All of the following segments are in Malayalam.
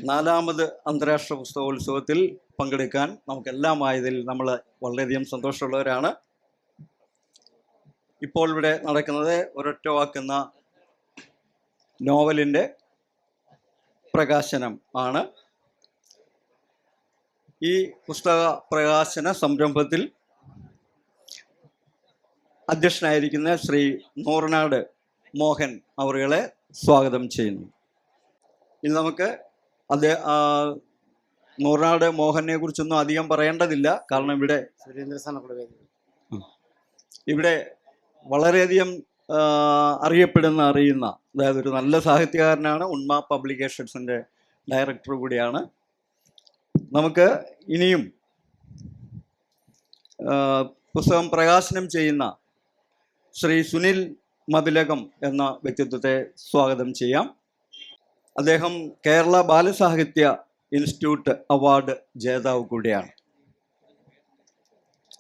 നാലാമത് അന്താരാഷ്ട്ര പുസ്തകോത്സവത്തിൽ പങ്കെടുക്കാൻ നമുക്കെല്ലാമായതിൽ നമ്മൾ വളരെയധികം സന്തോഷമുള്ളവരാണ്. ഇപ്പോൾ ഇവിടെ നടക്കുന്നത് ഒരൊറ്റ വാക്കെന്ന നോവലിൻ്റെ പ്രകാശനം ആണ്. ഈ പുസ്തക പ്രകാശന സംരംഭത്തിൽ അധ്യക്ഷനായിരിക്കുന്ന ശ്രീ നൂറനാട് മോഹൻ അവരുകളെ സ്വാഗതം ചെയ്യുന്നു. ഇനി നമുക്ക് നൂറനാട് മോഹനെ കുറിച്ചൊന്നും അധികം പറയേണ്ടതില്ല. കാരണം ഇവിടെ വളരെയധികം അറിയുന്ന അതായത് ഒരു നല്ല സാഹിത്യകാരനാണ്. ഉണ്മ പബ്ലിക്കേഷൻസിൻ്റെ ഡയറക്ടർ കൂടിയാണ്. നമുക്ക് ഇനിയും പുസ്തകം പ്രകാശനം ചെയ്യുന്ന ശ്രീ സുനിൽ മതിലകം എന്ന വ്യക്തിത്വത്തെ സ്വാഗതം ചെയ്യാം. അദ്ദേഹം കേരള ബാലസാഹിത്യ ഇൻസ്റ്റിറ്റ്യൂട്ട് അവാർഡ് ജേതാവ് കൂടിയാണ്.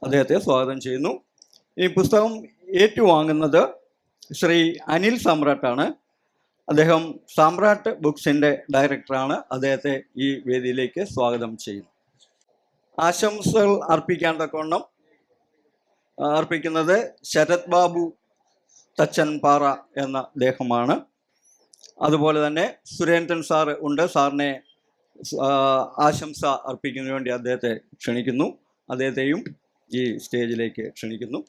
അദ്ദേഹത്തെ സ്വാഗതം ചെയ്യുന്നു. ഈ പുസ്തകം ഏറ്റുവാങ്ങുന്നത് ശ്രീ അനിൽ സമ്രാട്ടാണ്. അദ്ദേഹം സാമ്രാട്ട് ബുക്സിൻ്റെ ഡയറക്ടറാണ്. അദ്ദേഹത്തെ ഈ വേദിയിലേക്ക് സ്വാഗതം ചെയ്യുന്നു. ആശംസകൾ അർപ്പിക്കുന്നത് ശരത് ബാബു തച്ചൻപാറ എന്ന അദ്ദേഹമാണ്. അതുപോലെ തന്നെ സുരേന്ദ്രൻ സാറ് ഉണ്ട്. സാറിനെ ആശംസ അർപ്പിക്കുന്നതിന് വേണ്ടി അദ്ദേഹത്തെ ക്ഷണിക്കുന്നു. അദ്ദേഹത്തെയും ഈ സ്റ്റേജിലേക്ക് ക്ഷണിക്കുന്നു.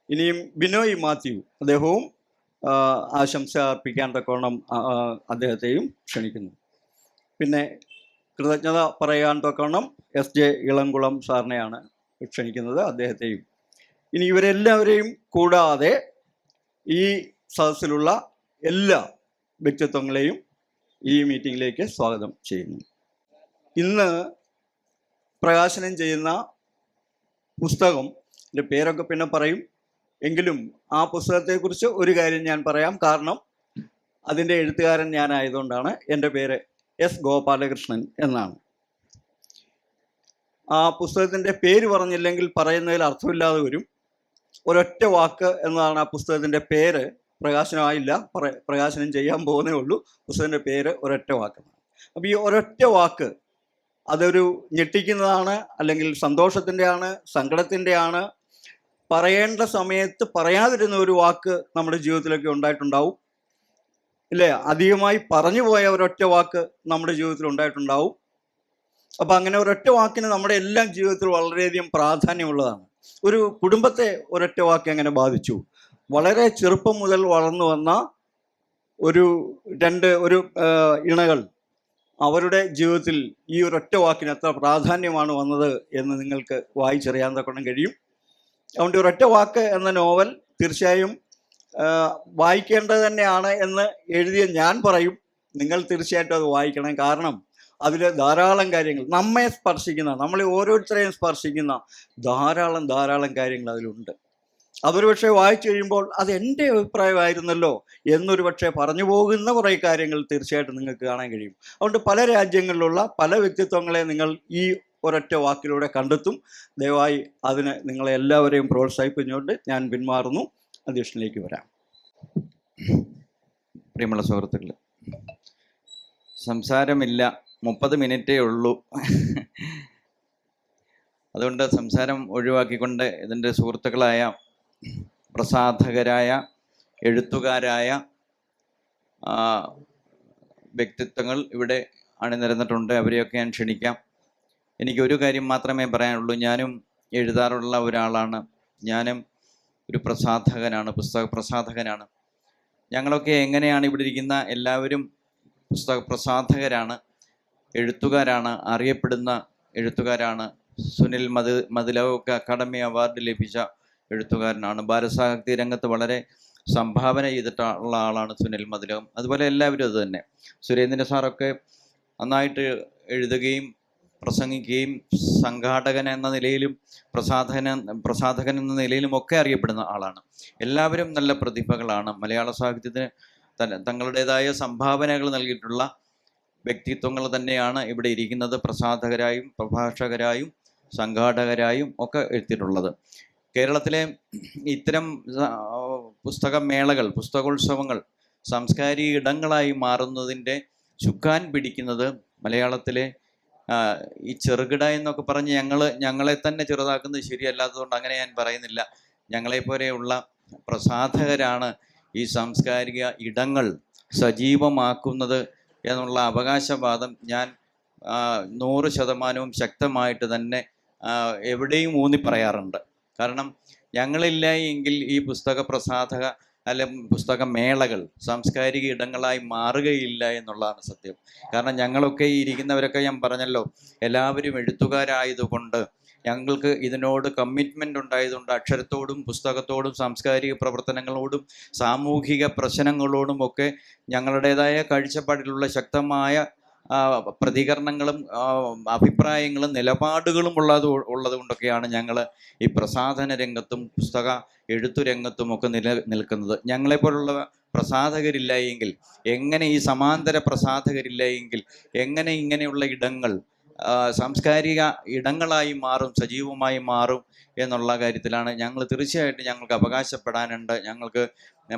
ഇനിയും ബിനോയ് മാത്യു, അദ്ദേഹവും ആശംസ അർപ്പിക്കാൻ തക്കവണ്ണം അദ്ദേഹത്തെയും ക്ഷണിക്കുന്നു. പിന്നെ കൃതജ്ഞത പറയാൻ തക്കവണ്ണം SJ ഇളംകുളം സാറിനെയാണ് ക്ഷണിക്കുന്നത്, അദ്ദേഹത്തെയും. ഇനി ഇവരെല്ലാവരെയും കൂടാതെ ഈ സദസ്സിലുള്ള എല്ലാ വ്യക്തിത്വങ്ങളെയും ഈ മീറ്റിങ്ങിലേക്ക് സ്വാഗതം ചെയ്യുന്നു. ഇന്ന് പ്രകാശനം ചെയ്യുന്ന പുസ്തകം പേരൊക്കെ പിന്നെ പറയും, എങ്കിലും ആ പുസ്തകത്തെക്കുറിച്ച് ഒരു കാര്യം ഞാൻ പറയാം. കാരണം അതിൻ്റെ എഴുത്തുകാരൻ ഞാനായതുകൊണ്ടാണ്. എൻ്റെ പേര് S ഗോപാലകൃഷ്ണൻ എന്നാണ്. ആ പുസ്തകത്തിൻ്റെ പേര് പറഞ്ഞില്ലെങ്കിൽ പറയുന്നതിൽ അർത്ഥമില്ലാതെ വരും. ഒരൊറ്റ വാക്ക് എന്നതാണ് ആ പുസ്തകത്തിൻ്റെ പേര്. പ്രകാശനമായില്ല, പ്രകാശനം ചെയ്യാൻ പോകുന്നേ ഉള്ളൂ. പുസ്തകത്തിൻ്റെ പേര് ഒരൊറ്റ വാക്കാണ്. അപ്പോൾ ഈ ഒരൊറ്റ വാക്ക് അതൊരു ഞെട്ടിക്കുന്നതാണ്, അല്ലെങ്കിൽ സന്തോഷത്തിൻ്റെ ആണ്, സങ്കടത്തിൻ്റെ ആണ്. പറയേണ്ട സമയത്ത് പറയാതിരുന്ന ഒരു വാക്ക് നമ്മുടെ ജീവിതത്തിലൊക്കെ ഉണ്ടായിട്ടുണ്ടാവും, ഇല്ലേ? അധികമായി പറഞ്ഞു പോയ ഒരൊറ്റ വാക്ക് നമ്മുടെ ജീവിതത്തിൽ ഉണ്ടായിട്ടുണ്ടാവും. അപ്പം അങ്ങനെ ഒരൊറ്റ വാക്കിന് നമ്മുടെ എല്ലാം ജീവിതത്തിൽ വളരെയധികം പ്രാധാന്യമുള്ളതാണ്. ഒരു കുടുംബത്തെ ഒരൊറ്റ വാക്ക് എങ്ങനെ ബാധിച്ചു? വളരെ ചെറുപ്പം മുതൽ വളർന്നു വന്ന ഒരു ഇണകൾ, അവരുടെ ജീവിതത്തിൽ ഈ ഒരൊറ്റ വാക്കിന് എത്ര പ്രാധാന്യമാണ് വന്നത് എന്ന് നിങ്ങൾക്ക് വായിച്ചറിയാൻ തക്കണം കഴിയും. അതുകൊണ്ട് ഒരൊറ്റ വാക്ക് എന്ന നോവൽ തീർച്ചയായും വായിക്കേണ്ടത് തന്നെയാണ് എന്ന് എഴുതിയ ഞാൻ പറയും. നിങ്ങൾ തീർച്ചയായിട്ടും അത് വായിക്കണം. കാരണം അതിൽ ധാരാളം കാര്യങ്ങൾ നമ്മെ സ്പർശിക്കുന്ന, നമ്മളെ ഓരോരുത്തരെയും സ്പർശിക്കുന്ന ധാരാളം കാര്യങ്ങൾ അതിലുണ്ട്. അതൊരു പക്ഷേ വായിച്ചു കഴിയുമ്പോൾ അത് എൻ്റെ അഭിപ്രായമായിരുന്നല്ലോ എന്നൊരു പക്ഷേ പറഞ്ഞു പോകുന്ന കുറേ കാര്യങ്ങൾ തീർച്ചയായിട്ടും നിങ്ങൾക്ക് കാണാൻ കഴിയും. അതുകൊണ്ട് പല രാജ്യങ്ങളിലുള്ള പല വ്യക്തിത്വങ്ങളെ നിങ്ങൾ ഈ ഒരൊറ്റ വാക്കിലൂടെ കണ്ടെത്തും. ദയവായി അതിന് നിങ്ങളെ എല്ലാവരെയും പ്രോത്സാഹിപ്പിച്ചുകൊണ്ട് ഞാൻ പിന്മാറുന്നു. അധ്യക്ഷനിലേക്ക് വരാം. പ്രിയമുള്ള സുഹൃത്തുക്കളെ, സംസാരമില്ല, 30 മിനിറ്റേ ഉള്ളൂ. അതുകൊണ്ട് സംസാരം ഒഴിവാക്കിക്കൊണ്ട് ഇതിൻ്റെ സുഹൃത്തുക്കളായ പ്രസാധകരായ എഴുത്തുകാരായ വ്യക്തിത്വങ്ങൾ ഇവിടെ അണിനിരന്നിട്ടുണ്ട്. അവരെയൊക്കെ ഞാൻ ക്ഷണിക്കാം. എനിക്കൊരു കാര്യം മാത്രമേ പറയാനുള്ളൂ. ഞാനും എഴുതാറുള്ള ഒരാളാണ്. ഞാനും ഒരു പ്രസാധകനാണ്, പുസ്തക പ്രസാധകനാണ്. ഞങ്ങളൊക്കെ എങ്ങനെയാണ് ഇവിടെ ഇരിക്കുന്ന എല്ലാവരും പുസ്തക പ്രസാധകരാണ്, എഴുത്തുകാരാണ്, അറിയപ്പെടുന്ന എഴുത്തുകാരാണ്. സുനിൽ മതിലകമൊക്കെ അക്കാദമി അവാർഡ് ലഭിച്ച എഴുത്തുകാരനാണ്. ബാലസാഹിത്യ രംഗത്ത് വളരെ സംഭാവന ചെയ്തിട്ടുള്ള ആളാണ് സുനിൽ മതിലകം. അതുപോലെ എല്ലാവരും അത് തന്നെ. സുരേന്ദ്രൻ സാറൊക്കെ നന്നായിട്ട് എഴുതുകയും പ്രസംഗിക്കുകയും സംഘാടകൻ എന്ന നിലയിലും പ്രസാധകൻ എന്ന നിലയിലും ഒക്കെ അറിയപ്പെടുന്ന ആളാണ്. എല്ലാവരും നല്ല പ്രതിഭകളാണ്. മലയാള സാഹിത്യത്തിന് തങ്ങളുടേതായ സംഭാവനകൾ നൽകിയിട്ടുള്ള വ്യക്തിത്വങ്ങൾ തന്നെയാണ് ഇവിടെ ഇരിക്കുന്നത്. പ്രസാധകരായും പ്രഭാഷകരായും സംഘാടകരായും ഒക്കെ എത്തിയിട്ടുള്ളത്. കേരളത്തിലെ ഇത്തരം പുസ്തകമേളകൾ, പുസ്തകോത്സവങ്ങൾ സാംസ്കാരിക ഇടങ്ങളായി മാറുന്നതിൻ്റെ ചുക്കാൻ പിടിക്കുന്നത് മലയാളത്തിലെ ഈ ചെറുകിട എന്നൊക്കെ പറഞ്ഞ് ഞങ്ങളെ തന്നെ ചെറുതാക്കുന്നത് ശരിയല്ലാത്തതുകൊണ്ട് അങ്ങനെ ഞാൻ പറയുന്നില്ല. ഞങ്ങളെപ്പോലെയുള്ള പ്രസാധകരാണ് ഈ സാംസ്കാരിക ഇടങ്ങൾ സജീവമാക്കുന്നത് എന്നുള്ള അവകാശവാദം ഞാൻ 100% ശക്തമായിട്ട് തന്നെ എവിടെയും ഊന്നി പറയാറുണ്ട്. കാരണം ഞങ്ങളില്ല എങ്കിൽ ഈ പുസ്തക പ്രസാധക പുസ്തക മേളകൾ സാംസ്കാരിക ഇടങ്ങളായി മാറുകയില്ല എന്നുള്ളതാണ് സത്യം. കാരണം ഞങ്ങളൊക്കെ ഈ ഇരിക്കുന്നവരൊക്കെ ഞാൻ പറഞ്ഞല്ലോ, എല്ലാവരും എഴുത്തുകാരായതുകൊണ്ട് ഞങ്ങൾക്ക് ഇതിനോട് കമ്മിറ്റ്മെൻ്റ് ഉണ്ടായതുകൊണ്ട് അക്ഷരത്തോടും പുസ്തകത്തോടും സാംസ്കാരിക പ്രവർത്തനങ്ങളോടും സാമൂഹിക പ്രശ്നങ്ങളോടും ഒക്കെ ഞങ്ങളുടേതായ കാഴ്ചപ്പാടിലുള്ള ശക്തമായ പ്രതികരണങ്ങളും അഭിപ്രായങ്ങളും നിലപാടുകളും ഉള്ളത് കൊണ്ടൊക്കെയാണ് ഞങ്ങൾ ഈ പ്രസാധന രംഗത്തും പുസ്തക എഴുത്തു രംഗത്തും ഒക്കെ നിൽക്കുന്നത്. ഞങ്ങളെപ്പോലുള്ള പ്രസാധകരില്ല എങ്കിൽ എങ്ങനെ, ഈ സമാന്തര പ്രസാധകരില്ല എങ്കിൽ എങ്ങനെ ഇങ്ങനെയുള്ള ഇടങ്ങൾ സാംസ്കാരിക ഇടങ്ങളായി മാറും, സജീവമായി മാറും എന്നുള്ള കാര്യത്തിലാണ് തീർച്ചയായിട്ടും ഞങ്ങൾക്ക് അവകാശപ്പെടാനുണ്ട്. ഞങ്ങൾക്ക്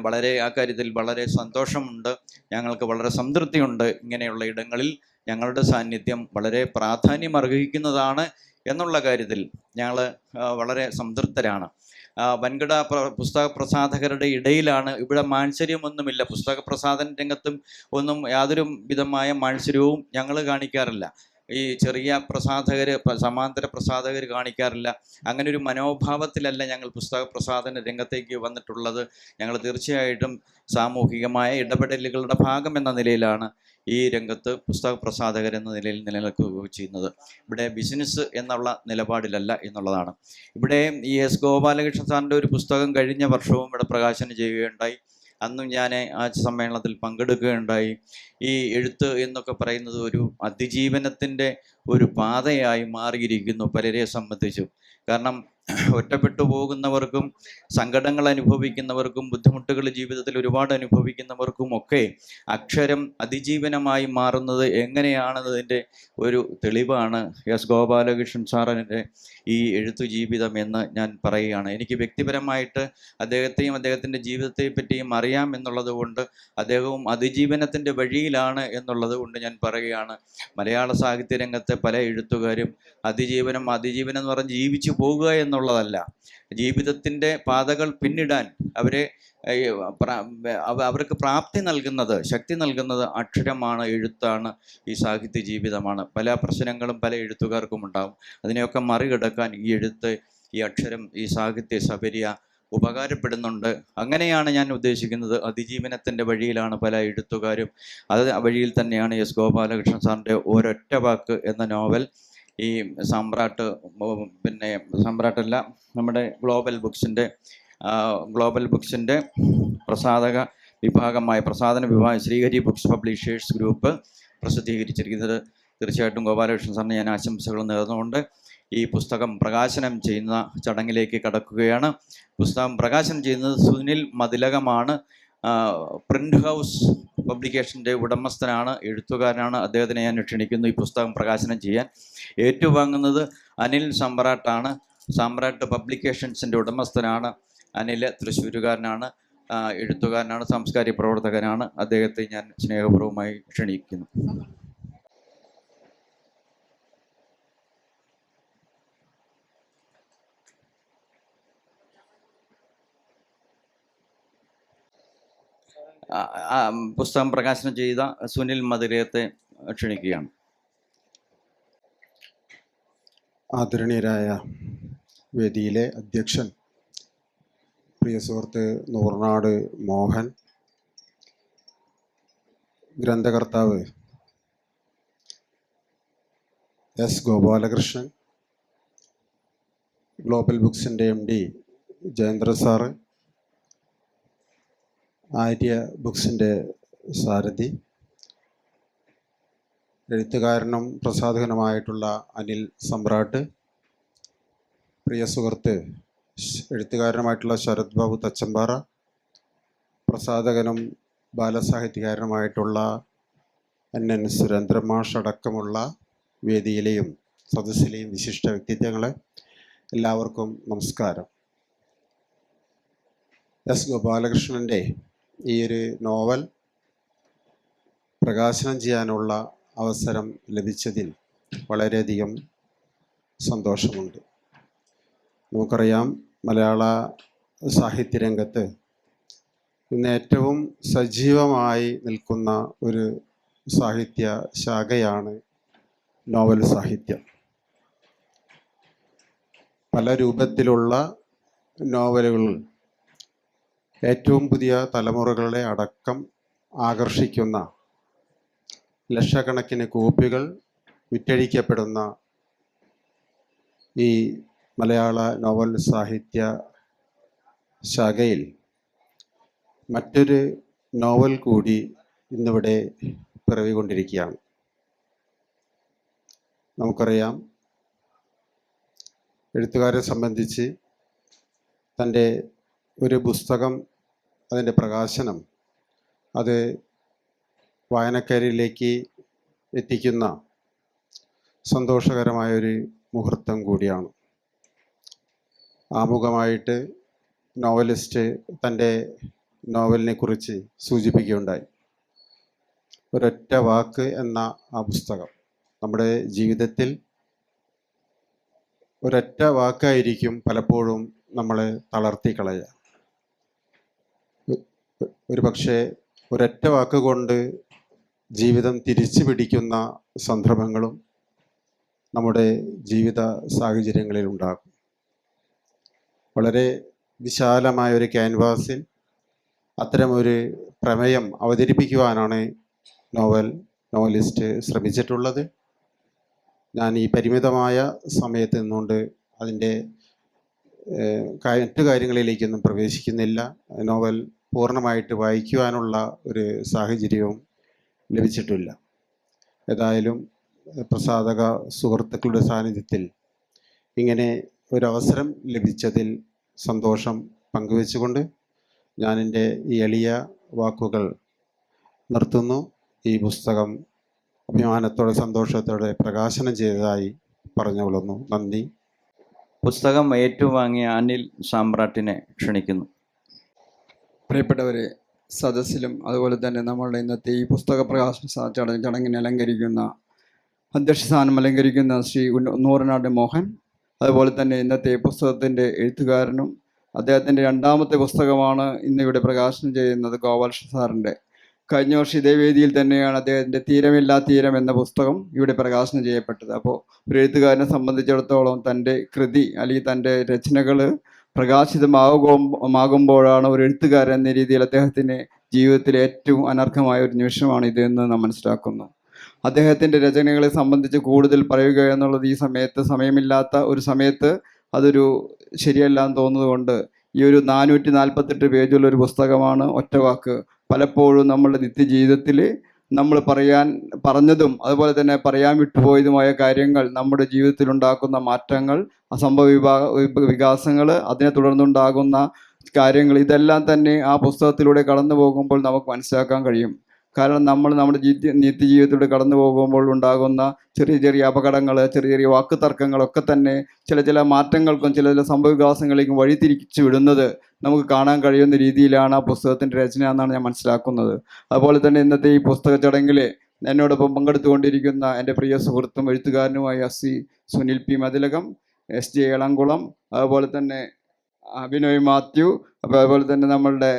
വളരെ ആ കാര്യത്തിൽ വളരെ സന്തോഷമുണ്ട്, ഞങ്ങൾക്ക് വളരെ സംതൃപ്തിയുണ്ട്. ഇങ്ങനെയുള്ള ഇടങ്ങളിൽ ഞങ്ങളുടെ സാന്നിധ്യം വളരെ പ്രാധാന്യം അർഹിക്കുന്നതാണ് എന്നുള്ള കാര്യത്തിൽ ഞങ്ങൾ വളരെ സംതൃപ്തരാണ്. വൻകിട പുസ്തക പ്രസാധകരുടെ ഇടയിലാണ്, ഇവിടെ മാത്സര്യമൊന്നുമില്ല. പുസ്തക പ്രസാധന രംഗത്തും ഒന്നും യാതൊരു വിധമായ മാത്സര്യവും ഞങ്ങൾ കാണിക്കാറില്ല. ഈ ചെറിയ പ്രസാധകർ, സമാന്തര പ്രസാധകർ കാണിക്കാറില്ല. അങ്ങനെ ഒരു മനോഭാവത്തിലല്ല ഞങ്ങൾ പുസ്തക പ്രസാധന രംഗത്തേക്ക് വന്നിട്ടുള്ളത്. ഞങ്ങൾ തീർച്ചയായിട്ടും സാമൂഹികമായ ഇടപെടലുകളുടെ ഭാഗം എന്ന നിലയിലാണ് ഈ രംഗത്ത് പുസ്തക പ്രസാധകർ എന്ന നിലയിൽ നിലനിൽക്കുകയും ചെയ്യുന്നത്. ഇവിടെ ബിസിനസ് എന്നുള്ള നിലപാടിലല്ല എന്നുള്ളതാണ്. ഇവിടെ ഈ എസ് ഗോപാലകൃഷ്ണൻ സാറിൻ്റെ ഒരു പുസ്തകം കഴിഞ്ഞ വർഷവും ഇവിടെ പ്രകാശനം ചെയ്യുകയുണ്ടായി. അന്നും ഞാൻ ആ സമ്മേളനത്തിൽ പങ്കെടുക്കുകയുണ്ടായി. ഈ എഴുത്ത് എന്നൊക്കെ പറയുന്നത് ഒരു അതിജീവനത്തിൻ്റെ ഒരു പാതയായി മാറിയിരിക്കുന്നു പലരെ സംബന്ധിച്ചും. കാരണം ഒറ്റപ്പെട്ടു പോകുന്നവർക്കും സങ്കടങ്ങൾ അനുഭവിക്കുന്നവർക്കും ബുദ്ധിമുട്ടുകൾ ജീവിതത്തിൽ ഒരുപാട് അനുഭവിക്കുന്നവർക്കും ഒക്കെ അക്ഷരം അതിജീവനമായി മാറുന്നത് എങ്ങനെയാണെന്നതിൻ്റെ ഒരു തെളിവാണ് എസ് ഗോപാലകൃഷ്ണൻ സാറിൻ്റെ ഈ എഴുത്തു ജീവിതം എന്ന് ഞാൻ പറയുകയാണ്. എനിക്ക് വ്യക്തിപരമായിട്ട് അദ്ദേഹത്തെയും അദ്ദേഹത്തിൻ്റെ ജീവിതത്തെ പറ്റിയും അറിയാം എന്നുള്ളത് കൊണ്ട്, അദ്ദേഹവും അതിജീവനത്തിൻ്റെ വഴിയിലാണ് എന്നുള്ളത് കൊണ്ട് ഞാൻ പറയുകയാണ്. മലയാള സാഹിത്യ രംഗത്തെ പല എഴുത്തുകാരും അതിജീവനം എന്ന് പറഞ്ഞ് ജീവിച്ചു പോകുക എന്നുള്ളതല്ല, ജീവിതത്തിൻ്റെ പാതകൾ പിന്നിടാൻ അവർക്ക് പ്രാപ്തി നൽകുന്നത്, ശക്തി നൽകുന്നത് അക്ഷരമാണ്, എഴുത്താണ്, ഈ സാഹിത്യ ജീവിതമാണ്. പല പ്രശ്നങ്ങളും പല എഴുത്തുകാർക്കും ഉണ്ടാകും. അതിനെയൊക്കെ മറികടക്കാൻ ഈ എഴുത്ത്, ഈ അക്ഷരം, ഈ സാഹിത്യ സബരിയ ഉപകാരപ്പെടുന്നുണ്ട്. അങ്ങനെയാണ് ഞാൻ ഉദ്ദേശിക്കുന്നത്. അതിജീവനത്തിൻ്റെ വഴിയിലാണ് പല എഴുത്തുകാരും. അത് വഴിയിൽ തന്നെയാണ് എസ് ഗോപാലകൃഷ്ണൻ സാറിൻ്റെ ഒരൊറ്റ വാക്ക് എന്ന നോവൽ ഈ സാമ്രാട്ടല്ല, നമ്മുടെ ഗ്ലോബൽ ബുക്സിൻ്റെ പ്രസാധന വിഭാഗം ശ്രീഹരി ബുക്സ് പബ്ലിഷേഴ്സ് ഗ്രൂപ്പ് പ്രസിദ്ധീകരിച്ചിരിക്കുന്നത്. തീർച്ചയായിട്ടും ഗോപാലകൃഷ്ണൻ സാറിന് ഞാൻ ആശംസകൾ നേർന്നുകൊണ്ട് ഈ പുസ്തകം പ്രകാശനം ചെയ്യുന്ന ചടങ്ങിലേക്ക് കടക്കുകയാണ്. പുസ്തകം പ്രകാശനം ചെയ്യുന്നത് സുനിൽ മതിലകമാണ്. പ്രിൻ്റ് ഹൗസ് പബ്ലിക്കേഷൻ്റെ ഉടമസ്ഥനാണ്, എഴുത്തുകാരനാണ്. അദ്ദേഹത്തിനെ ഞാൻ ക്ഷണിക്കുന്നു ഈ പുസ്തകം പ്രകാശനം ചെയ്യാൻ. ഏറ്റുവാങ്ങുന്നത് അനിൽ സമ്രാട്ടാണ്. സമ്രാട്ട് പബ്ലിക്കേഷൻസിൻ്റെ ഉടമസ്ഥനാണ് അനിൽ. തൃശ്ശൂരുകാരനാണ്, എഴുത്തുകാരനാണ്, സാംസ്കാരിക പ്രവർത്തകനാണ്. അദ്ദേഹത്തെ ഞാൻ സ്നേഹപൂർവ്വമായി ക്ഷണിക്കുന്നു. പുസ്തകം പ്രകാശനം ചെയ്ത സുനിൽ മതിലകത്തെ ക്ഷണിക്കുകയാണ്. ആദരണീയരായ വേദിയിലെ അധ്യക്ഷൻ, പ്രിയ സുഹൃത്ത് നൂർനാട് മോഹൻ, ഗ്രന്ഥകർത്താവ് എസ് ഗോപാലകൃഷ്ണൻ, ഗ്ലോബൽ ബുക്സിൻ്റെ MD ജയേന്ദ്ര സാറ്, ആര്യ ബുക്സിൻ്റെ സാരഥി, എഴുത്തുകാരനും പ്രസാധകനുമായിട്ടുള്ള അനിൽ സമ്രാട്ട്, പ്രിയ സുഹൃത്ത് എഴുത്തുകാരനുമായിട്ടുള്ള ശരത് ബാബു തച്ചമ്പാറ, പ്രസാധകനും ബാലസാഹിത്യകാരനുമായിട്ടുള്ള NN സുരേന്ദ്രൻ മാഷ് അടക്കമുള്ള വേദിയിലെയും സദസ്സിലെയും വിശിഷ്ട വ്യക്തിത്വങ്ങളെ എല്ലാവർക്കും നമസ്കാരം. എസ് ഗോപാലകൃഷ്ണൻ്റെ ഈ ഒരു നോവൽ പ്രകാശനം ചെയ്യാനുള്ള അവസരം ലഭിച്ചതിൽ വളരെയധികം സന്തോഷമുണ്ട്. നമുക്കറിയാം, മലയാള സാഹിത്യരംഗത്ത് ഇന്ന് ഏറ്റവും സജീവമായി നിൽക്കുന്ന ഒരു സാഹിത്യ ശാഖയാണ് നോവൽ സാഹിത്യം. പല രൂപത്തിലുള്ള നോവലുകൾ ഏറ്റവും പുതിയ തലമുറകളെ അടക്കം ആകർഷിക്കുന്ന, ലക്ഷക്കണക്കിന് കോപ്പികൾ വിറ്റഴിക്കപ്പെടുന്ന ഈ മലയാള നോവൽ സാഹിത്യ ശാഖയിൽ മറ്റൊരു നോവൽ കൂടി ഇന്നിവിടെ പിറവികൊണ്ടിരിക്കുകയാണ്. നമുക്കറിയാം, എഴുത്തുകാരെ സംബന്ധിച്ച് തൻ്റെ ഒരു പുസ്തകം, അതിൻ്റെ പ്രകാശനം, അത് വായനക്കാരിലേക്ക് എത്തിക്കുന്ന സന്തോഷകരമായൊരു മുഹൂർത്തം കൂടിയാണ്. ആമുഖമായിട്ട് നോവലിസ്റ്റ് തൻ്റെ നോവലിനെ കുറിച്ച് സൂചിപ്പിക്കുകയുണ്ടായി. ഒരൊറ്റ വാക്ക് എന്ന ആ പുസ്തകം നമ്മുടെ ജീവിതത്തിൽ ഒരൊറ്റ വാക്കായിരിക്കും പലപ്പോഴും നമ്മളെ തളർത്തിക്കളയുക. ഒരു പക്ഷേ ഒരൊറ്റ വാക്ക് കൊണ്ട് ജീവിതം തിരിച്ചു പിടിക്കുന്ന സന്ദർഭങ്ങളും നമ്മുടെ ജീവിത സാഹചര്യങ്ങളിൽ ഉണ്ടാകും. വളരെ വിശാലമായ ഒരു ക്യാൻവാസിൽ അത്തരമൊരു പ്രമേയം അവതരിപ്പിക്കുവാനാണ് നോവലിസ്റ്റ് ശ്രമിച്ചിട്ടുള്ളത്. ഞാൻ ഈ പരിമിതമായ സമയത്ത് നിന്നുകൊണ്ട് അതിൻ്റെ മറ്റു കാര്യങ്ങളിലേക്കൊന്നും പ്രവേശിക്കുന്നില്ല. നോവൽ പൂർണ്ണമായിട്ട് വായിക്കുവാനുള്ള ഒരു സാഹചര്യവും ലഭിച്ചിട്ടില്ല. ഏതായാലും പ്രസാധക സുഹൃത്തുക്കളുടെ സാന്നിധ്യത്തിൽ ഇങ്ങനെ ഒരവസരം ലഭിച്ചതിൽ സന്തോഷം പങ്കുവെച്ചുകൊണ്ട് ഞാൻ എൻ്റെ ഈ എളിയ വാക്കുകൾ നിർത്തുന്നു. ഈ പുസ്തകം അഭിമാനത്തോടെ സന്തോഷത്തോടെ പ്രകാശനം ചെയ്തതായി പറഞ്ഞുകൊള്ളുന്നു. നന്ദി. പുസ്തകം ഏറ്റുവാങ്ങിയ അനിൽ സാമ്രാട്ടിനെ ക്ഷണിക്കുന്നു. പ്രിയപ്പെട്ടവരെ, സദസ്സിലും അതുപോലെ തന്നെ നമ്മളുടെ ഇന്നത്തെ ഈ പുസ്തക പ്രകാശന ചടങ്ങിനെ അലങ്കരിക്കുന്ന, അധ്യക്ഷസ്ഥാനം അലങ്കരിക്കുന്ന ശ്രീ നൂറനാട് മോഹൻ, അതുപോലെ തന്നെ ഇന്നത്തെ പുസ്തകത്തിൻ്റെ എഴുത്തുകാരനും അദ്ദേഹത്തിൻ്റെ രണ്ടാമത്തെ പുസ്തകമാണ് ഇന്നിവിടെ പ്രകാശനം ചെയ്യുന്നത് ഗോപാലകൃഷ്ണ സാറിൻ്റെ. കഴിഞ്ഞ വർഷം ഇതേ വേദിയിൽ തന്നെയാണ് അദ്ദേഹത്തിൻ്റെ തീരമില്ലാ തീരം എന്ന പുസ്തകം ഇവിടെ പ്രകാശനം ചെയ്യപ്പെട്ടത്. അപ്പോൾ ഒരു സംബന്ധിച്ചിടത്തോളം തൻ്റെ കൃതി അല്ലെങ്കിൽ തൻ്റെ രചനകൾ പ്രകാശിതമാകുമ്പോഴാണ് ഒരു എഴുത്തുകാരൻ എന്ന രീതിയിൽ അദ്ദേഹത്തിന് ജീവിതത്തിലെ ഏറ്റവും അനർഘമായ ഒരു നിമിഷമാണ് ഇതെന്ന് നാം മനസ്സിലാക്കുന്നു. അദ്ദേഹത്തിൻ്റെ രചനകളെ സംബന്ധിച്ച് കൂടുതൽ പറയുക എന്നുള്ളത് ഈ സമയമില്ലാത്ത ഒരു സമയത്ത് അതൊരു ശരിയല്ല എന്ന് തോന്നുന്നതുകൊണ്ട് ഈ ഒരു 448 പേജുള്ള ഒരു പുസ്തകമാണ് ഒറ്റവാക്ക്. പലപ്പോഴും നമ്മുടെ നിത്യജീവിതത്തിൽ നമ്മൾ പറഞ്ഞതും അതുപോലെ തന്നെ പറയാൻ വിട്ടുപോയതുമായ കാര്യങ്ങൾ, നമ്മുടെ ജീവിതത്തിൽ ഉണ്ടാക്കുന്ന മാറ്റങ്ങൾ, വികാസങ്ങൾ, അതിനെ തുടർന്നുണ്ടാകുന്ന കാര്യങ്ങൾ, ഇതെല്ലാം തന്നെ ആ പുസ്തകത്തിലൂടെ കടന്നു പോകുമ്പോൾ നമുക്ക് മനസ്സിലാക്കാൻ കഴിയും. കാരണം നമ്മുടെ നിത്യജീവിതത്തിലൂടെ കടന്നു പോകുമ്പോൾ ഉണ്ടാകുന്ന ചെറിയ ചെറിയ അപകടങ്ങൾ, ചെറിയ ചെറിയ വാക്കുതർക്കങ്ങളൊക്കെ തന്നെ ചില മാറ്റങ്ങൾക്കും ചില സംഭവവികാസങ്ങളിലേക്കും വഴിതിരിച്ചു വിടുന്നത് നമുക്ക് കാണാൻ കഴിയുന്ന രീതിയിലാണ് ആ പുസ്തകത്തിൻ്റെ രചന എന്നാണ് ഞാൻ മനസ്സിലാക്കുന്നത്. അതുപോലെ തന്നെ ഇന്നത്തെ ഈ പുസ്തക ചടങ്ങിൽ എന്നോടൊപ്പം പങ്കെടുത്തുകൊണ്ടിരിക്കുന്ന എൻ്റെ പ്രിയ സുഹൃത്തും എഴുത്തുകാരനുമായ സുനിൽ പി മതിലകം, SJ എളംകുളം, അതുപോലെ തന്നെ അഭിനോയ് മാത്യു, അതുപോലെ തന്നെ നമ്മളുടെ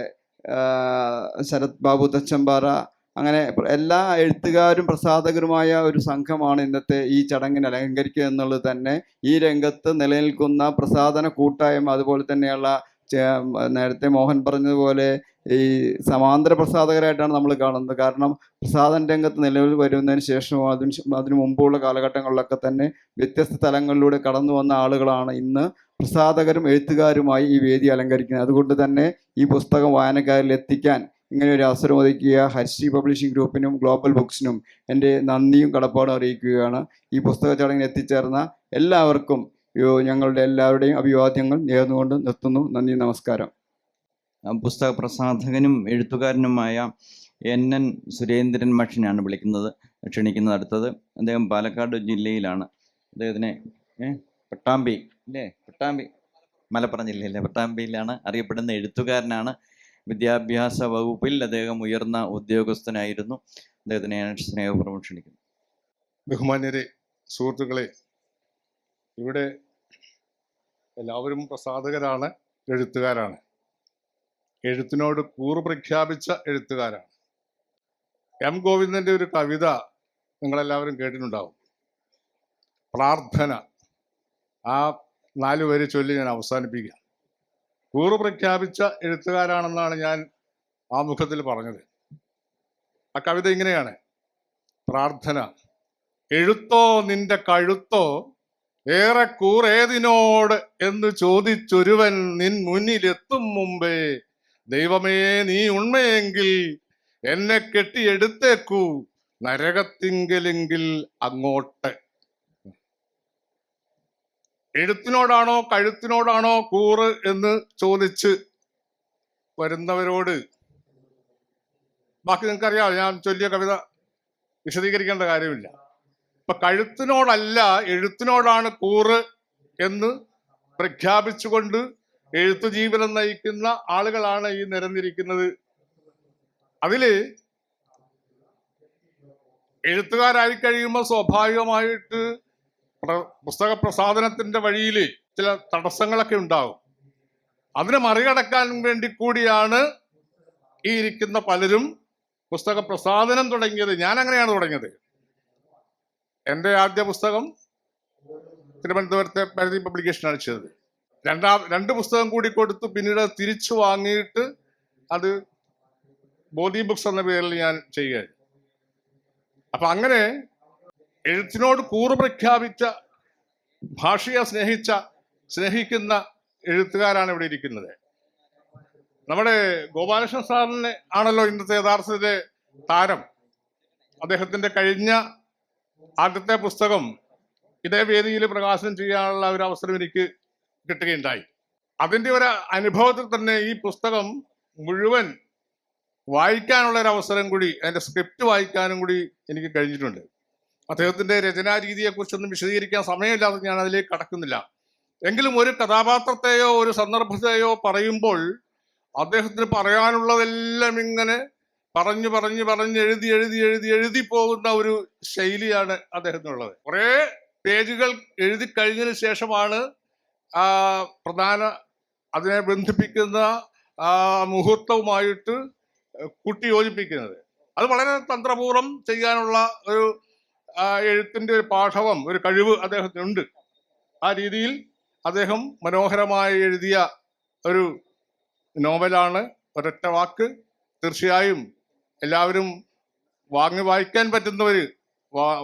ശരത് ബാബു തച്ചമ്പാറ, അങ്ങനെ എല്ലാ എഴുത്തുകാരും പ്രസാധകരുമായ ഒരു സംഘമാണ് ഇന്നത്തെ ഈ ചടങ്ങിനെ അലങ്കരിക്കുക എന്നുള്ളത് തന്നെ ഈ രംഗത്ത് നിലനിൽക്കുന്ന പ്രസാധന കൂട്ടായ്മ, അതുപോലെ തന്നെയുള്ള നേരത്തെ മോഹൻ പറഞ്ഞതുപോലെ ഈ സമാന്തര പ്രസാധകരായിട്ടാണ് നമ്മൾ കാണുന്നത്. കാരണം പ്രസാധന രംഗത്ത് നിലവിൽ വരുന്നതിന് ശേഷവും അതിനു മുമ്പുള്ള കാലഘട്ടങ്ങളിലൊക്കെ തന്നെ വ്യത്യസ്ത തലങ്ങളിലൂടെ കടന്നു വന്ന ആളുകളാണ് ഇന്ന് പ്രസാധകരും എഴുത്തുകാരുമായി ഈ വേദി അലങ്കരിക്കുന്നത്. അതുകൊണ്ട് തന്നെ ഈ പുസ്തകം വായനക്കാരിൽ എത്തിക്കാൻ ഇങ്ങനെ ഒരു അവസരം ഒതുക്കിയ ഹർഷി പബ്ലിഷിംഗ് ഗ്രൂപ്പിനും ഗ്ലോബൽ ബുക്സിനും എൻ്റെ നന്ദിയും കടപ്പാടും അറിയിക്കുകയാണ്. ഈ പുസ്തക ചടങ്ങിന് എത്തിച്ചേർന്ന എല്ലാവർക്കും ഞങ്ങളുടെ എല്ലാവരുടെയും അഭിവാദ്യങ്ങൾ നേർന്നുകൊണ്ട് നിർത്തുന്നു. നന്ദി, നമസ്കാരം. പുസ്തക പ്രസാധകനും എഴുത്തുകാരനുമായ NN സുരേന്ദ്രൻ മാഷിനെയാണ് ക്ഷണിക്കുന്നത്. അടുത്തത് അദ്ദേഹം പാലക്കാട് ജില്ലയിലാണ്. അദ്ദേഹത്തിനെ പട്ടാമ്പി മലപ്പുറം ജില്ലയിലെ പട്ടാമ്പിയിലാണ് അറിയപ്പെടുന്ന എഴുത്തുകാരനാണ്. വിദ്യാഭ്യാസ വകുപ്പിൽ അദ്ദേഹം ഉയർന്ന ഉദ്യോഗസ്ഥനായിരുന്നു. അദ്ദേഹത്തിനെ ഞാൻ സ്നേഹപൂർവ്വം ക്ഷണിക്കുന്നു. ബഹുമാന്യരെ, സുഹൃത്തുക്കളെ, ഇവിടെ എല്ലാവരും പ്രസാധകരാണ്, എഴുത്തുകാരാണ്. എഴുത്തിനോട് കൂറ് പ്രഖ്യാപിച്ച എഴുത്തുകാരാണ്. എം ഗോവിന്ദൻ്റെ ഒരു കവിത നിങ്ങളെല്ലാവരും കേട്ടിട്ടുണ്ടാവും, പ്രാർത്ഥന. ആ 4 വരി ചൊല്ലി ഞാൻ അവസാനിപ്പിക്കാം. കൂറ് പ്രഖ്യാപിച്ച എഴുത്തുകാരാണെന്നാണ് ഞാൻ ആമുഖത്തിൽ പറഞ്ഞത്. ആ കവിത ഇങ്ങനെയാണ്: പ്രാർത്ഥന. എഴുത്തോ നിന്റെ കഴുത്തോ ഏറെ കൂറേതിനോട് എന്ന് ചോദിച്ചൊരുവൻ നിൻ മുന്നിലെത്തും മുമ്പേ, ദൈവമേ നീ ഉണ്മയെങ്കിൽ എന്നെ കെട്ടിയെടുത്തേക്കൂ നരകത്തിങ്കലെങ്കിൽ അങ്ങോട്ട്. എഴുത്തിനോടാണോ കഴുത്തിനോടാണോ കൂറ് എന്ന് ചോദിച്ച് വരുന്നവരോട്, ബാക്കി നിങ്ങൾക്കറിയാം, ഞാൻ ചൊല്ലിയ കവിത വിശദീകരിക്കേണ്ട കാര്യമില്ല. ഇപ്പൊ കഴുത്തിനോടല്ല എഴുത്തിനോടാണ് കൂറ് എന്ന് പ്രഖ്യാപിച്ചുകൊണ്ട് എഴുത്തു ജീവിതം നയിക്കുന്ന ആളുകളാണ് ഈ നിരന്നിരിക്കുന്നത്. അതില് എഴുത്തുകാരായി കഴിയുമ്പോൾ സ്വാഭാവികമായിട്ട് പുസ്തക പ്രസാധനത്തിന്റെ വഴിയിൽ ചില തടസ്സങ്ങളൊക്കെ ഉണ്ടാവും. അതിനെ മറികടക്കാൻ വേണ്ടി കൂടിയാണ് ഈ ഇരിക്കുന്ന പലരും പുസ്തക പ്രസാധനം തുടങ്ങിയത്. ഞാൻ അങ്ങനെയാണ് തുടങ്ങിയത്. എൻ്റെ ആദ്യ പുസ്തകം തിരുവനന്തപുരത്തെ പരിധി പബ്ലിക്കേഷനാണ് ചെയ്തത്. 2 പുസ്തകം കൂടി കൊടുത്ത് പിന്നീട് തിരിച്ചു വാങ്ങിയിട്ട് അത് ബോധി ബുക്സ് എന്ന പേരിൽ ഞാൻ ചെയ്യുകയാണ്. അപ്പൊ അങ്ങനെ എഴുത്തിനോട് കൂറ് പ്രഖ്യാപിച്ച, ഭാഷയെ സ്നേഹിക്കുന്ന എഴുത്തുകാരാണ് ഇവിടെ ഇരിക്കുന്നത്. നമ്മുടെ ഗോപാലകൃഷ്ണൻ സാറിന് ആണല്ലോ ഇന്നത്തെ യഥാർത്ഥത്തിലെ താരം. അദ്ദേഹത്തിന്റെ കഴിഞ്ഞ ആദ്യത്തെ പുസ്തകം ഇതേ വേദിയിൽ പ്രകാശനം ചെയ്യാനുള്ള ഒരു അവസരം എനിക്ക് കിട്ടുകയുണ്ടായി. അതിൻ്റെ ഒരു അനുഭവത്തിൽ തന്നെ ഈ പുസ്തകം മുഴുവൻ വായിക്കാനുള്ള ഒരു അവസരം കൂടി, അതിൻ്റെ സ്ക്രിപ്റ്റ് വായിക്കാനും കൂടി എനിക്ക് കഴിഞ്ഞിട്ടുണ്ട്. അദ്ദേഹത്തിൻ്റെ രചനാ രീതിയെക്കുറിച്ചൊന്നും വിശദീകരിക്കാൻ സമയമില്ലാതെ ഞാൻ അതിലേക്ക് കടക്കുന്നില്ല. എങ്കിലും ഒരു കഥാപാത്രത്തെയോ ഒരു സന്ദർഭത്തെയോ പറയുമ്പോൾ അദ്ദേഹത്തിന് പറയാനുള്ളതെല്ലാം ഇങ്ങനെ പറഞ്ഞ് എഴുതി പോകുന്ന ഒരു ശൈലിയാണ് അദ്ദേഹത്തിനുള്ളത്. കുറേ പേജുകൾ എഴുതി കഴിഞ്ഞതിന് ശേഷമാണ് പ്രധാന അതിനെ ബന്ധിപ്പിക്കുന്ന മുഹൂർത്തവുമായിട്ട് കൂട്ടി യോജിപ്പിക്കുന്നത്. അത് വളരെ തന്ത്രപൂർവ്വം ചെയ്യാനുള്ള ഒരു എഴുത്തിൻ്റെ ഒരു പാഠവം, ഒരു കഴിവ് അദ്ദേഹത്തിനുണ്ട്. ആ രീതിയിൽ അദ്ദേഹം മനോഹരമായി എഴുതിയ ഒരു നോവലാണ് ഒരൊറ്റ വാക്ക്. തീർച്ചയായും എല്ലാവരും വായിക്കാൻ പറ്റുന്നവർ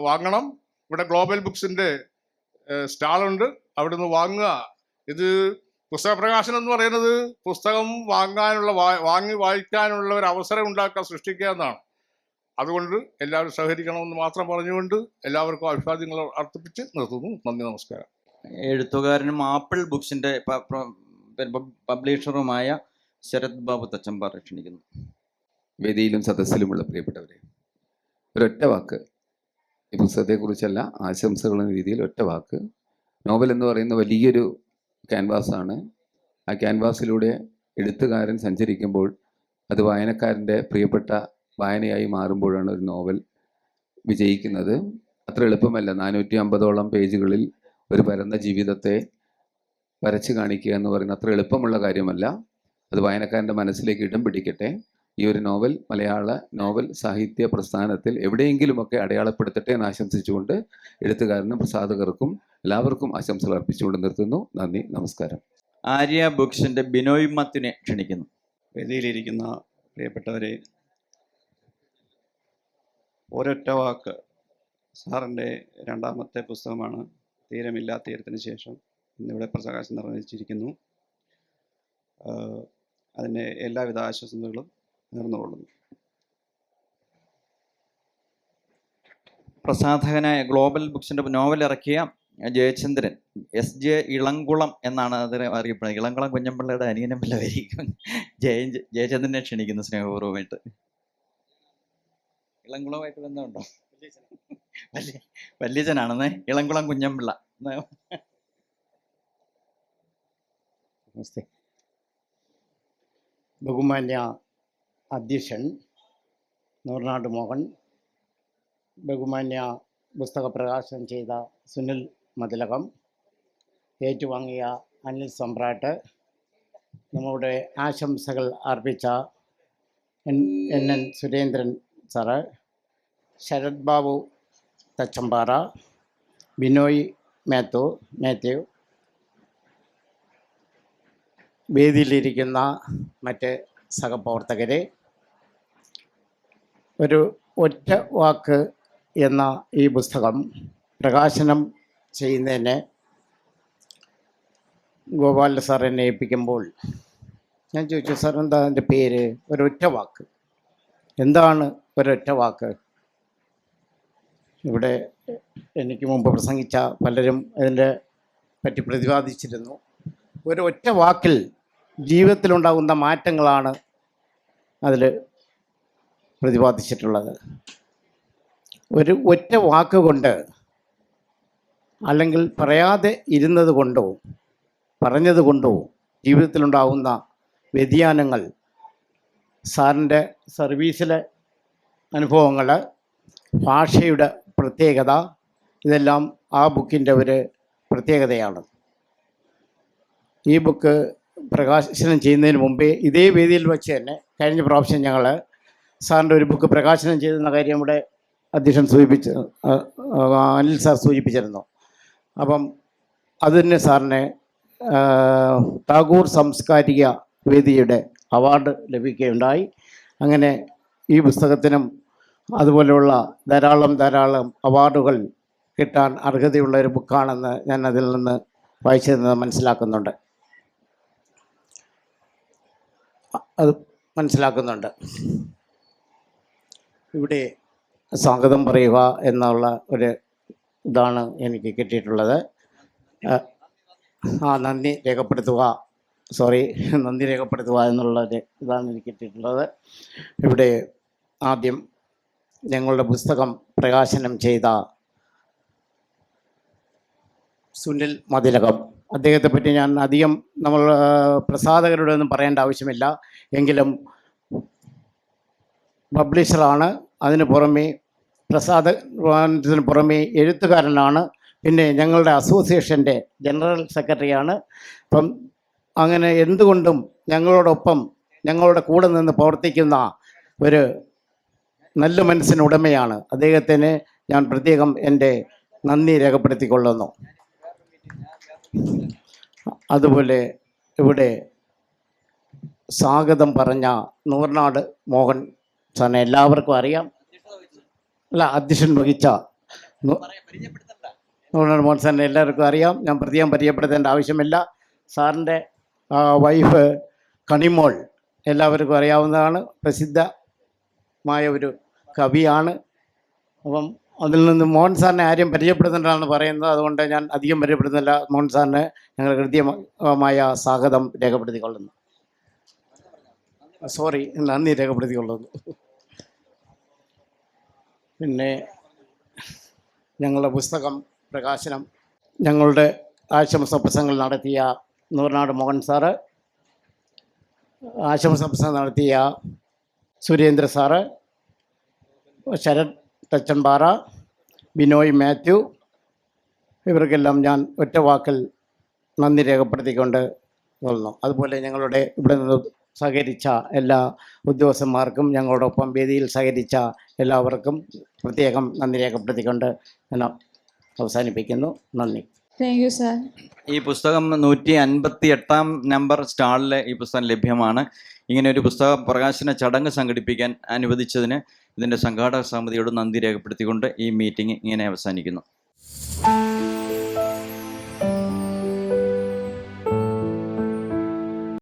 വാങ്ങണം. ഇവിടെ ഗ്ലോബൽ ബുക്സിൻ്റെ സ്റ്റാളുണ്ട്, അവിടെ നിന്ന് വാങ്ങുക. ഇത് പുസ്തക പ്രകാശനം എന്ന് പറയുന്നത് പുസ്തകം വാങ്ങി വായിക്കാനുള്ള ഒരു അവസരം സൃഷ്ടിക്കുക എന്നാണ്. അതുകൊണ്ട് എല്ലാവരും സഹകരിക്കണമെന്ന് മാത്രം പറഞ്ഞുകൊണ്ട് എല്ലാവർക്കും അഭിവാദ്യങ്ങൾ അർപ്പിച്ച് നിർത്തുന്നു. നന്ദി, നമസ്കാരം. എഴുത്തുകാരനും ആപ്പിൾ ബുക്സിൻ്റെ പബ്ലിഷറുമായ ശരത് ബാബു തച്ചമ്പാറ ക്ഷണിക്കുന്നു. വേദിയിലും സദസ്സിലുമുള്ള പ്രിയപ്പെട്ടവരെ, ഒരൊറ്റ വാക്ക് ഈ പുസ്തകത്തെക്കുറിച്ചല്ല, ആശംസകൾ എന്ന രീതിയിൽ ഒറ്റ വാക്ക്. നോവൽ എന്ന് പറയുന്ന വലിയൊരു ക്യാൻവാസാണ്. ആ ക്യാൻവാസിലൂടെ എഴുത്തുകാരൻ സഞ്ചരിക്കുമ്പോൾ അത് വായനക്കാരൻ്റെ പ്രിയപ്പെട്ട വായനയായി മാറുമ്പോഴാണ് ഒരു നോവൽ വിജയിക്കുന്നത്. അത്ര എളുപ്പമല്ല. 450ഓളം പേജുകളിൽ ഒരു പരന്ന ജീവിതത്തെ വരച്ച് കാണിക്കുക എന്ന് പറയുന്നത് അത്ര എളുപ്പമുള്ള കാര്യമല്ല. അത് വായനക്കാരൻ്റെ മനസ്സിലേക്ക് ഇടം പിടിക്കട്ടെ. ഈ ഒരു നോവൽ മലയാള നോവൽ സാഹിത്യ പ്രസ്ഥാനത്തിൽ എവിടെയെങ്കിലുമൊക്കെ അടയാളപ്പെടുത്തട്ടെ എന്ന് ആശംസിച്ചുകൊണ്ട് എഴുത്തുകാരനും പ്രസാധകർക്കും എല്ലാവർക്കും ആശംസകൾ അർപ്പിച്ചുകൊണ്ട് നിർത്തുന്നു. നന്ദി, നമസ്കാരം. ആര്യ ബുക്സിൻ്റെ ബിനോയ് മത്തിനെ ക്ഷണിക്കുന്നു. വേദിയിലിരിക്കുന്ന പ്രിയപ്പെട്ടവരെ, ഒരൊറ്റ വാക്ക് സാറിൻ്റെ 2ാമത്തെ പുസ്തകമാണ്. തീരമില്ലാ തീരത്തിന് ശേഷം ഇന്നിവിടെ പ്രകാശനം നിർവഹിച്ചിരിക്കുന്നു. അതിൻ്റെ എല്ലാവിധ ആശംസകളും നേർന്നുകൊള്ളുന്നു. പ്രസാധകനായ ഗ്ലോബൽ ബുക്സിൻ്റെ നോവൽ ഇറക്കിയ ജയചന്ദ്രൻ SJ ഇളംകുളം എന്നാണ് അതിനെ അറിയപ്പെടുന്നത്. ഇളംകുളം കുഞ്ഞമ്പിള്ളയുടെ അനിയനം വല്ലതായിരിക്കും. ജയചന്ദ്രനെ ക്ഷണിക്കുന്നു സ്നേഹപൂർവ്വമായിട്ട്. ഇളംകുളമായിട്ട് ബന്ധമുണ്ടോ? വല്യച്ഛനാണെന്നേ. ഇളംകുളം കുഞ്ഞമ്പിള്ള. നമസ്തേ. ബഹുമാന്യ അധ്യക്ഷൻ നൂർനാട് മോഹൻ, ബഹുമാന്യ പുസ്തക പ്രകാശനം ചെയ്ത സുനിൽ മതിലകം, ഏറ്റുവാങ്ങിയ അനിൽ സമ്പ്രാട്ട്, നമ്മളുടെ ആശംസകൾ അർപ്പിച്ച എൻ സുരേന്ദ്രൻ സാറ്, ശരത് ബാബു തച്ചമ്പാറ, ബിനോയ് മാത്യു, വേദിയിലിരിക്കുന്ന മറ്റ് സഹപ്രവർത്തകരെ, ഒരു ഒറ്റ വാക്ക് എന്ന ഈ പുസ്തകം പ്രകാശനം ചെയ്യുന്നതിന് ഗോപാല സാർ എന്നെ ഏൽപ്പിക്കുമ്പോൾ ഞാൻ ചോദിച്ചു, സാർ എന്താ എൻ്റെ പേര്? ഒരൊറ്റ വാക്ക്. എന്താണ് ഒരൊറ്റ വാക്ക്? ഇവിടെ എനിക്ക് മുമ്പ് പ്രസംഗിച്ച പലരും അതിൻ്റെ പറ്റി പ്രതിപാദിച്ചിരുന്നു. ഒരൊറ്റ വാക്കിൽ ജീവിതത്തിലുണ്ടാകുന്ന മാറ്റങ്ങളാണ് അതിൽ പ്രതിപാദിച്ചിട്ടുള്ളത്. ഒരു ഒറ്റ വാക്കുകൊണ്ട്, അല്ലെങ്കിൽ പറയാതെ ഇരുന്നത് കൊണ്ടോ പറഞ്ഞത് കൊണ്ടോ ജീവിതത്തിലുണ്ടാകുന്ന വ്യതിയാനങ്ങൾ, സാറിൻ്റെ സർവീസിലെ അനുഭവങ്ങൾ, ഭാഷയുടെ പ്രത്യേകത, ഇതെല്ലാം ആ ബുക്കിൻ്റെ ഒരു പ്രത്യേകതയാണ്. ഈ ബുക്ക് പ്രകാശനം ചെയ്യുന്നതിന് മുമ്പേ ഇതേ വേദിയിൽ വെച്ച് തന്നെ കഴിഞ്ഞ പ്രാവശ്യം ഞങ്ങൾ സാറിൻ്റെ ഒരു ബുക്ക് പ്രകാശനം ചെയ്തെന്ന കാര്യം ഇവിടെ അധ്യക്ഷൻ അനിൽ സാർ സൂചിപ്പിച്ചിരുന്നു. അപ്പം അതിന് സാറിന് ടാഗോർ സാംസ്കാരിക വേദിയുടെ അവാർഡ് ലഭിക്കുകയുണ്ടായി. അങ്ങനെ ഈ പുസ്തകത്തിനും അതുപോലെയുള്ള ധാരാളം അവാർഡുകൾ കിട്ടാൻ അർഹതയുള്ള ഒരു ബുക്കാണെന്ന് ഞാൻ അതിൽ നിന്ന് വായിച്ചതെന്ന് മനസ്സിലാക്കുന്നുണ്ട്. ഇവിടെ സ്വാഗതം പറയുക എന്നുള്ള ഒരു ഇതാണ് എനിക്ക് കിട്ടിയിട്ടുള്ളത്. നന്ദി രേഖപ്പെടുത്തുക എന്നുള്ളൊരു ഇതാണ് എനിക്ക് കിട്ടിയിട്ടുള്ളത്. ഇവിടെ ആദ്യം ഞങ്ങളുടെ പുസ്തകം പ്രകാശനം ചെയ്ത സുനിൽ മതിലകം, അദ്ദേഹത്തെ പറ്റി ഞാൻ അധികം നമ്മൾ പ്രസാധകരുടെ ഒന്നും പറയേണ്ട ആവശ്യമില്ല. എങ്കിലും പബ്ലിഷറാണ്, അതിന് പുറമേ പ്രസാധനത്തിന് പുറമേ എഴുത്തുകാരനാണ്, പിന്നെ ഞങ്ങളുടെ അസോസിയേഷൻ്റെ ജനറൽ സെക്രട്ടറിയാണ്. അപ്പം അങ്ങനെ എന്തുകൊണ്ടും ഞങ്ങളോടൊപ്പം ഞങ്ങളുടെ കൂടെ നിന്ന് പ്രവർത്തിക്കുന്ന ഒരു നല്ല മനസ്സിന് ഉടമയാണ്. അദ്ദേഹത്തിന് ഞാൻ പ്രത്യേകം എൻ്റെ നന്ദി രേഖപ്പെടുത്തിക്കൊള്ളുന്നു. അതുപോലെ ഇവിടെ സ്വാഗതം പറഞ്ഞ നൂർനാട് മോഹൻ സാറിനെ എല്ലാവർക്കും അറിയാം. അധ്യക്ഷൻ വഹിച്ച നൂർനാട് മോഹൻ സാറിനെ എല്ലാവർക്കും അറിയാം. ഞാൻ പ്രത്യേകം പരിചയപ്പെടുത്തേണ്ട ആവശ്യമില്ല. സാറിൻ്റെ വൈഫ് കണിമോൾ എല്ലാവർക്കും അറിയാവുന്നതാണ്. പ്രസിദ്ധമായ ഒരു കവിയാണ്. അപ്പം അതിൽ നിന്ന് മോഹൻ സാറിനെ ആരും പരിചയപ്പെടുത്തേണ്ടതാണ് പറയുന്നത്. അതുകൊണ്ട് ഞാൻ അധികം പരിചയപ്പെടുന്നില്ല. മോഹൻ സാറിന് ഞങ്ങൾ കൃത്യമായ സ്വാഗതം രേഖപ്പെടുത്തിക്കൊള്ളുന്നു. നന്ദി രേഖപ്പെടുത്തിക്കൊള്ളുന്നു. പിന്നെ ഞങ്ങളുടെ പുസ്തകം പ്രകാശനം, ഞങ്ങളുടെ ആശംസ പ്രസംഗങ്ങൾ നടത്തിയ നൂർനാട് മോഹൻ സാറ്, ആശംസ പ്രസംഗം നടത്തിയ സുരേന്ദ്ര സാറ്, ശരത് തച്ചമ്പാറ, ബിനോയ് മാത്യു, ഇവർക്കെല്ലാം ഞാൻ ഒറ്റ വാക്കിൽ നന്ദി രേഖപ്പെടുത്തിക്കൊണ്ട് കൊള്ളുന്നു. അതുപോലെ ഞങ്ങളുടെ ഇവിടെ നിന്ന് സഹകരിച്ച എല്ലാ ഉദ്യോഗസ്ഥന്മാർക്കും ഞങ്ങളോടൊപ്പം വേദിയിൽ സഹകരിച്ച എല്ലാവർക്കും പ്രത്യേകം നന്ദി രേഖപ്പെടുത്തിക്കൊണ്ട് ഞാൻ അവസാനിപ്പിക്കുന്നു. നന്ദി. Thank you sir. ഈ പുസ്തകം 158 നമ്പർ സ്റ്റാളിൽ ഈ പുസ്തകം ലഭ്യമാണ്. ഇങ്ങനെ ഒരു പുസ്തക പ്രകാശന ചടങ്ങ് സംഘടിപ്പിക്കാൻ അനുവദിച്ചതിന് ഇതിൻ്റെ സംഘാടക സമിതിയോട് നന്ദി രേഖപ്പെടുത്തിക്കൊണ്ട് ഈ മീറ്റിംഗ് ഇങ്ങനെ അവസാനിക്കുന്നു.